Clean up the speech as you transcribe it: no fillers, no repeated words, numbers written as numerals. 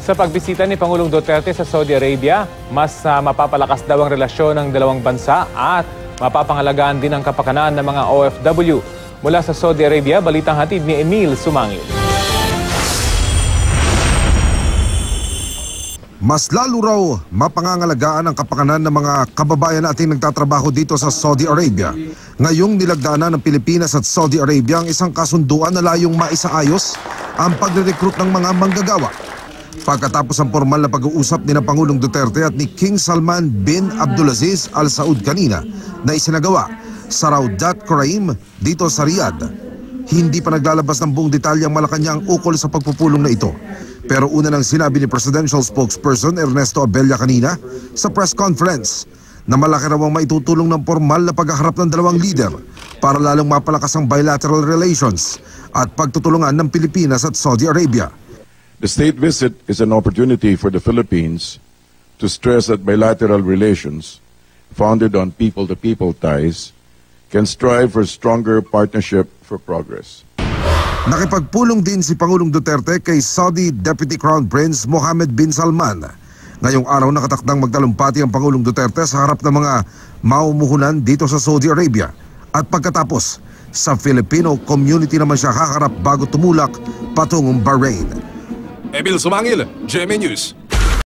Sa pagbisita ni Pangulong Duterte sa Saudi Arabia, mas mapapalakas daw ang relasyon ng dalawang bansa at mapapangalagaan din ang kapakanan ng mga OFW. Mula sa Saudi Arabia, balitang hatid ni Emil Sumangil. Mas lalo raw mapangangalagaan ang kapakanan ng mga kababayan nating nagtatrabaho dito sa Saudi Arabia. Ngayong nilagdaanan ng Pilipinas at Saudi Arabia ang isang kasunduan na layong maisaayos ang pagre-recruit ng mga manggagawa. Pagkatapos ang formal na pag-uusap ni Pangulong Duterte at ni King Salman bin Abdulaziz Al Saud kanina na isinagawa sa Raudat Quraim dito sa Riyadh. Hindi pa naglalabas ng buong detalye ang Malacanang ukol sa pagpupulong na ito. Pero una nang sinabi ni Presidential Spokesperson Ernesto Abella kanina sa press conference na malaki raw ang maitutulong ng formal na paghaharap ng dalawang leader para lalong mapalakas ang bilateral relations at pagtutulungan ng Pilipinas at Saudi Arabia. The state visit is an opportunity for the Philippines to stress that bilateral relations, founded on people-to-people ties, can strive for stronger partnership for progress. Nakipagpulong din si Pangulong Duterte kay Saudi Deputy Crown Prince Mohammed bin Salman. Ngayong araw nakatakdang magtalumpati ang Pangulong Duterte sa harap ng mga mamumuhunan dito sa Saudi Arabia. At pagkatapos, sa Filipino community naman siya haharap bago tumulak patungong Bahrain. Emil Sumangil, GMA News.